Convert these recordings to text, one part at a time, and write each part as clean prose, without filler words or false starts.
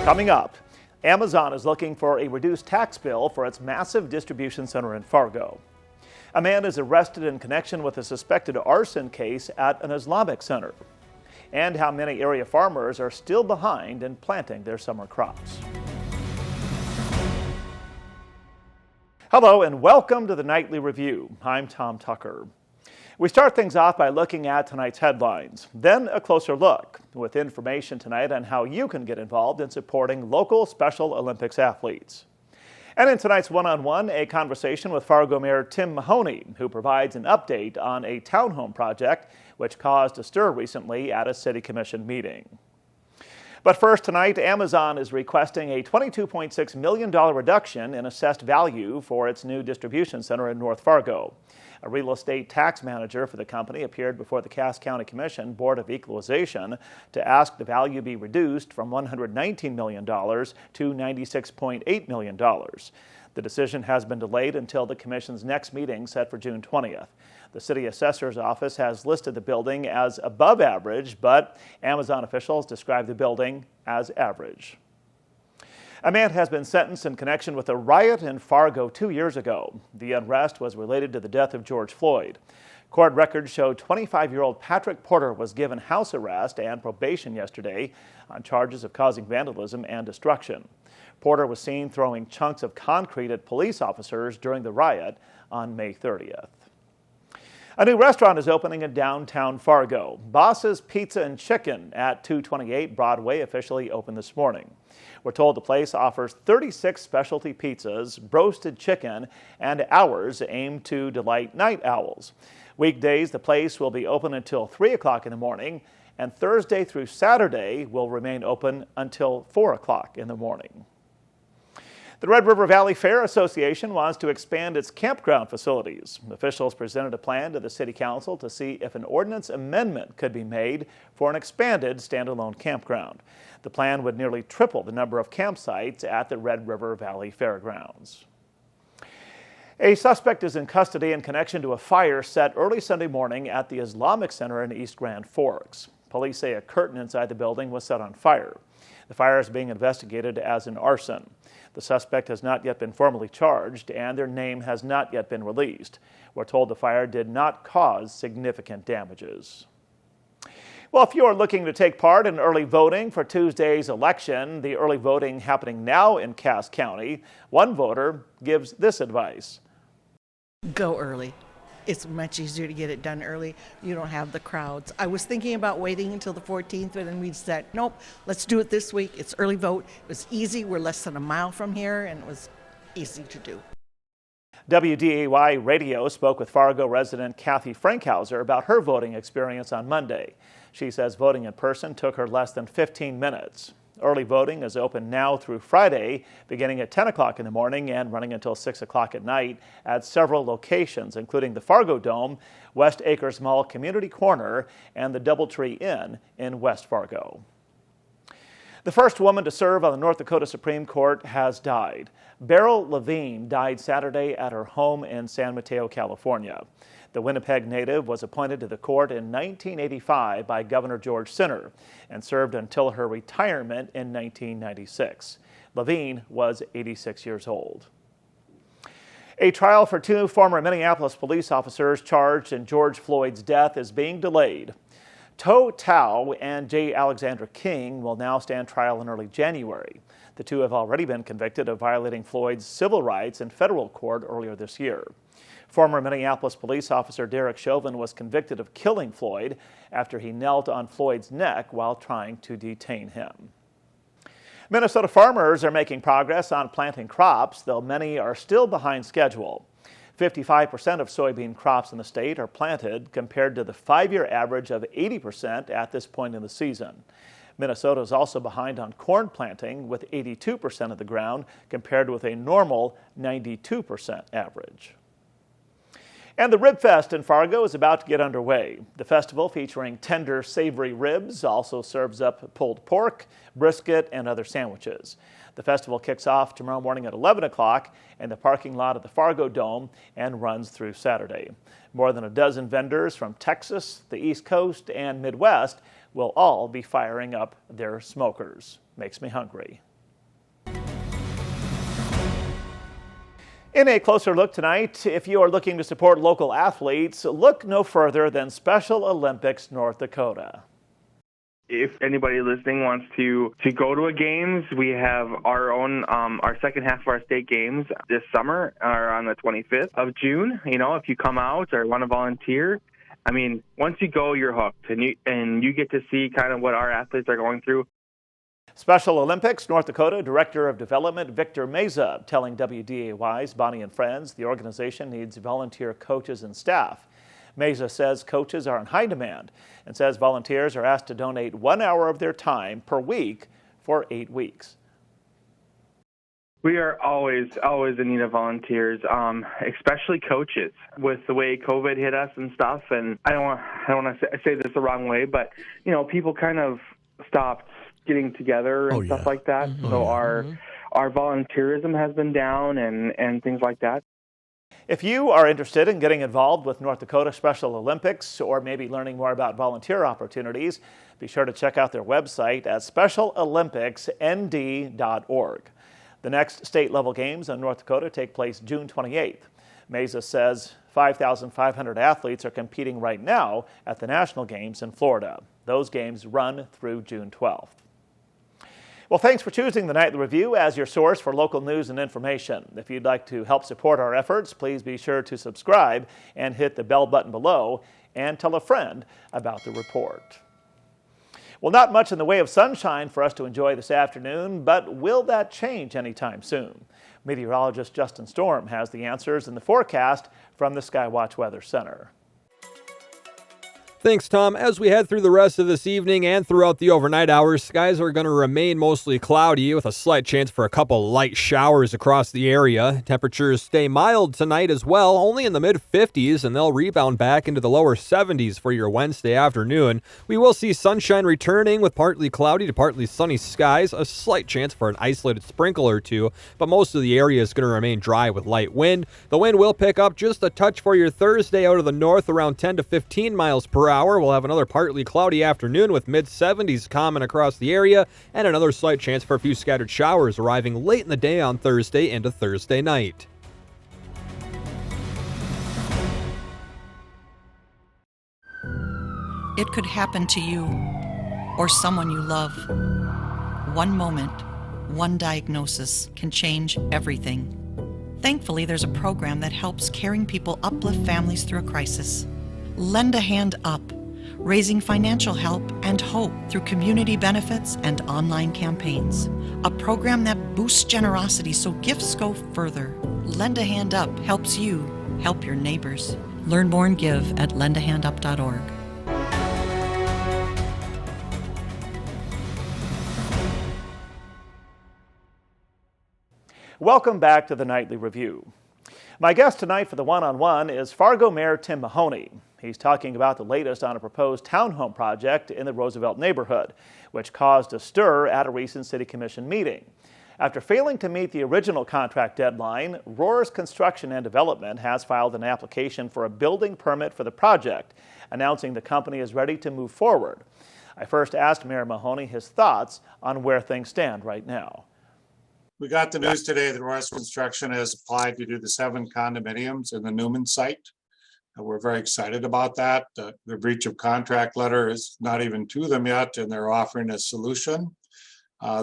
Coming up, Amazon is looking for a reduced tax bill for its massive distribution center in Fargo. A man is arrested in connection with a suspected arson case at an Islamic Center. And how many area farmers are still behind in planting their summer crops. Hello and welcome to the Nightly Review. I'm Tom Tucker. We start things off by looking at tonight's headlines, then a closer look with information tonight on how you can get involved in supporting local Special Olympics athletes. And in tonight's one-on-one, a conversation with Fargo Mayor Tim Mahoney, who provides an update on a townhome project which caused a stir recently at a city commission meeting. But first tonight, Amazon is requesting a $22.6 million reduction in assessed value for its new distribution center in North Fargo. A real estate tax manager for the company appeared before the Cass County Commission Board of Equalization to ask the value be reduced from $119 million to $96.8 million. The decision has been delayed until the Commission's next meeting set for June 20th. The city assessor's office has listed the building as above average, but Amazon officials describe the building as average. A man has been sentenced in connection with a riot in Fargo 2 years ago. The unrest was related to the death of George Floyd. Court records show 25-year-old Patrick Porter was given house arrest and probation yesterday on charges of causing vandalism and destruction. Porter was seen throwing chunks of concrete at police officers during the riot on May 30th. A new restaurant is opening in downtown Fargo. Boss's Pizza and Chicken at 228 Broadway officially opened this morning. We're told the place offers 36 specialty pizzas, roasted chicken, and hours aimed to delight night owls. Weekdays, the place will be open until 3 o'clock in the morning, and Thursday through Saturday will remain open until 4 o'clock in the morning. The Red River Valley Fair Association wants to expand its campground facilities. Officials presented a plan to the City Council to see if an ordinance amendment could be made for an expanded standalone campground. The plan would nearly triple the number of campsites at the Red River Valley Fairgrounds. A suspect is in custody in connection to a fire set early Sunday morning at the Islamic Center in East Grand Forks. Police say a curtain inside the building was set on fire. The fire is being investigated as an arson. The suspect has not yet been formally charged, and their name has not yet been released. We're told the fire did not cause significant damages. Well, if you are looking to take part in early voting for Tuesday's election, the early voting happening now in Cass County, one voter gives this advice. Go early. It's much easier to get it done early. You don't have the crowds. I was thinking about waiting until the 14th, but then we said, nope, let's do it this week. It's early vote. It was easy. We're less than a mile from here, and it was easy to do. WDAY Radio spoke with Fargo resident Kathy Frankhauser about her voting experience on Monday. She says voting in person took her less than 15 minutes. Early voting is open now through Friday, beginning at 10 o'clock in the morning and running until 6 o'clock at night at several locations, including the Fargo Dome, West Acres Mall Community Corner, and the Doubletree Inn in West Fargo. The first woman to serve on the North Dakota Supreme Court has died. Beryl Levine died Saturday at her home in San Mateo, California. The Winnipeg native was appointed to the court in 1985 by Governor George Sinner and served until her retirement in 1996. Levine was 86 years old. A trial for two former Minneapolis police officers charged in George Floyd's death is being delayed. To Tao and J. Alexander King will now stand trial in early January. The two have already been convicted of violating Floyd's civil rights in federal court earlier this year. Former Minneapolis police officer Derek Chauvin was convicted of killing Floyd after he knelt on Floyd's neck while trying to detain him. Minnesota farmers are making progress on planting crops, though many are still behind schedule. 55% of soybean crops in the state are planted compared to the 5-year average of 80% at this point in the season. Minnesota is also behind on corn planting with 82% of the ground compared with a normal 92% average. And the Rib Fest in Fargo is about to get underway. The festival, featuring tender, savory ribs, also serves up pulled pork, brisket, and other sandwiches. The festival kicks off tomorrow morning at 11 o'clock in the parking lot of the Fargo Dome and runs through Saturday. More than a dozen vendors from Texas, the East Coast, and Midwest will all be firing up their smokers. Makes me hungry. In a closer look tonight, if you are looking to support local athletes, look no further than Special Olympics North Dakota. If anybody listening wants to go to a games, we have our own, our second half of our state games this summer are on the 25th of June. You know, if you come out or want to volunteer, I mean, once you go, you're hooked, and you get to see kind of what our athletes are going through. Special Olympics North Dakota Director of Development Victor Meza telling WDAY's Bonnie and Friends the organization needs volunteer coaches and staff. Meza says coaches are in high demand and says volunteers are asked to donate 1 hour of their time per week for 8 weeks. We are always in need of volunteers, especially coaches. With the way COVID hit us and stuff, and I don't want to say this the wrong way, but you know, people kind of stopped getting together and stuff like that. Mm-hmm. So our volunteerism has been down and things like that. If you are interested in getting involved with North Dakota Special Olympics or maybe learning more about volunteer opportunities, be sure to check out their website at specialolympicsnd.org. The next state-level games in North Dakota take place June 28th. Meza says 5,500 athletes are competing right now at the national games in Florida. Those games run through June 12th. Well, thanks for choosing the Nightly Review as your source for local news and information. If you'd like to help support our efforts, please be sure to subscribe and hit the bell button below and tell a friend about the report. Well, not much in the way of sunshine for us to enjoy this afternoon, but will that change anytime soon? Meteorologist Justin Storm has the answers in the forecast from the Skywatch Weather Center. Thanks, Tom. As we head through the rest of this evening and throughout the overnight hours, skies are going to remain mostly cloudy with a slight chance for a couple light showers across the area. Temperatures stay mild tonight as well, only in the mid-50s, and they'll rebound back into the lower 70s for your Wednesday afternoon. We will see sunshine returning with partly cloudy to partly sunny skies, a slight chance for an isolated sprinkle or two, but most of the area is going to remain dry with light wind. The wind will pick up just a touch for your Thursday out of the north, around 10 to 15 miles per hour. We'll have another partly cloudy afternoon with mid-70s common across the area and another slight chance for a few scattered showers arriving late in the day on Thursday into Thursday night. It could happen to you or someone you love. One moment, one diagnosis can change everything. Thankfully, there's a program that helps caring people uplift families through a crisis. Lend a Hand Up, raising financial help and hope through community benefits and online campaigns. A program that boosts generosity so gifts go further. Lend a Hand Up helps you help your neighbors. Learn more and give at lendahandup.org. Welcome back to the Nightly Review. My guest tonight for the one-on-one is Fargo Mayor Tim Mahoney. He's talking about the latest on a proposed townhome project in the Roosevelt Neighborhood, which caused a stir at a recent City Commission meeting. After failing to meet the original contract deadline, Roars Construction and Development has filed an application for a building permit for the project, announcing the company is ready to move forward. I first asked Mayor Mahoney his thoughts on where things stand right now. We got the news today that Roars Construction has applied to do the 7 condominiums in the Newman site. We're very excited about that. The breach of contract letter is not even to them yet, and they're offering a solution.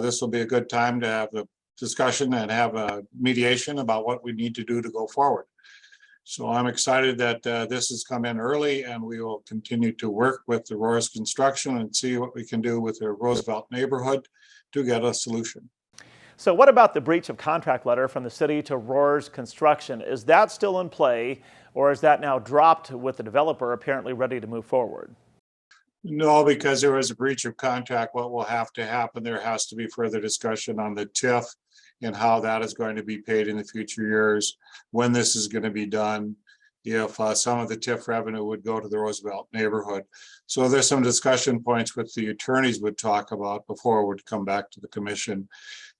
This will be a good time to have a discussion and have a mediation about what we need to do to go forward. So I'm excited that this has come in early, and we will continue to work with the Roars Construction and see what we can do with the Roosevelt Neighborhood to get a solution. So what about the breach of contract letter from the city to Roars Construction? Is that still in play, or is that now dropped with the developer apparently ready to move forward? No, because there was a breach of contract. What will have to happen, there has to be further discussion on the TIF and how that is going to be paid in the future years, when this is going to be done, if some of the TIF revenue would go to the Roosevelt Neighborhood. So there's some discussion points which the attorneys would talk about before it would come back to the commission.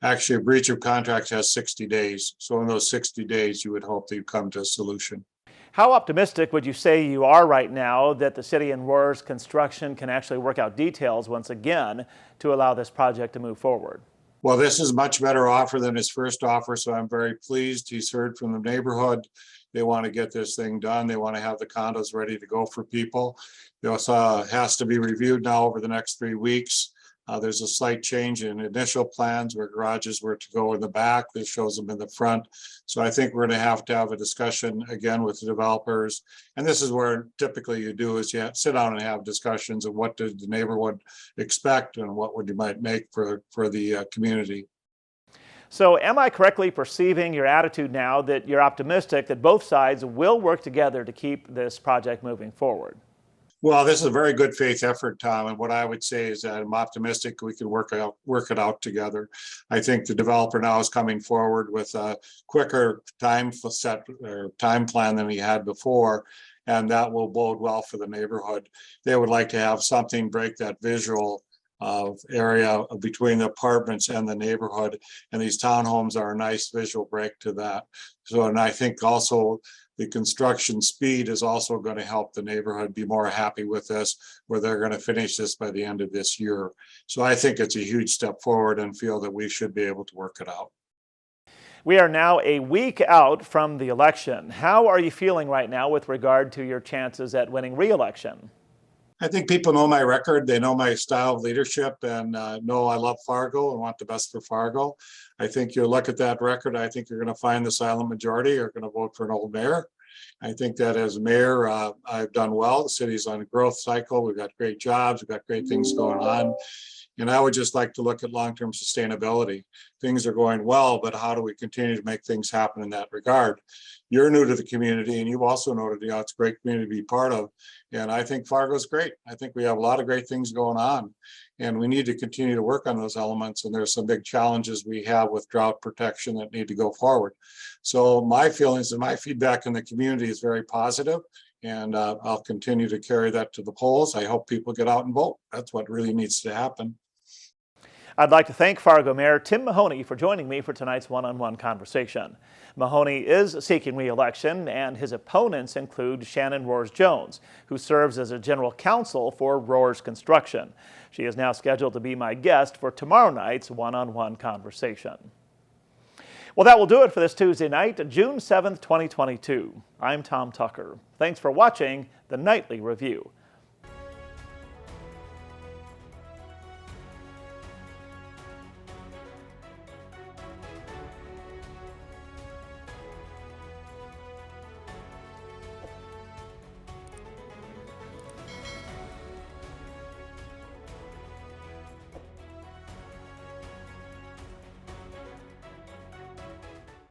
Actually, a breach of contract has 60 days. So in those 60 days, you would hope that you come to a solution. How optimistic would you say you are right now that the city and Roars Construction can actually work out details once again to allow this project to move forward? Well, this is a much better offer than his first offer, so I'm very pleased. He's heard from the neighborhood. They want to get this thing done. They want to have the condos ready to go for people. It also has to be reviewed now over the next 3 weeks. There's a slight change in initial plans where garages were to go in the back. This shows them in the front. So I think we're going to have a discussion again with the developers. And this is where typically you do is you sit down and have discussions of what does the neighborhood expect and what would you might make for the community. So am I correctly perceiving your attitude now that you're optimistic that both sides will work together to keep this project moving forward? Well, this is a very good faith effort, Tom. And what I would say is that I'm optimistic we can work it out together. I think the developer now is coming forward with a quicker time plan than we had before. And that will bode well for the neighborhood. They would like to have something break that visual area between the apartments and the neighborhood. And these townhomes are a nice visual break to that. So, and I think also the construction speed is also going to help the neighborhood be more happy with this, where they're going to finish this by the end of this year. So I think it's a huge step forward and feel that we should be able to work it out. We are now a week out from the election. How are you feeling right now with regard to your chances at winning re-election? I think people know my record. They know my style of leadership and know I love Fargo and want the best for Fargo. I think you look at that record, I think you're going to find the silent majority are going to vote for an old mayor. I think that as mayor, I've done well. The city's on a growth cycle. We've got great jobs. We've got great things going on. And I would just like to look at long-term sustainability. Things are going well, but how do we continue to make things happen in that regard? You're new to the community, and you've also noted, it's a great community to be part of. And I think Fargo's great. I think we have a lot of great things going on, and we need to continue to work on those elements. And there's some big challenges we have with drought protection that need to go forward. So my feelings and my feedback in the community is very positive. And I'll continue to carry that to the polls. I hope people get out and vote. That's what really needs to happen. I'd like to thank Fargo Mayor Tim Mahoney for joining me for tonight's one-on-one conversation. Mahoney is seeking re-election, and his opponents include Shannon Roars-Jones, who serves as a general counsel for Roars Construction. She is now scheduled to be my guest for tomorrow night's one-on-one conversation. Well, that will do it for this Tuesday night, June 7th, 2022. I'm Tom Tucker. Thanks for watching the Nightly Review.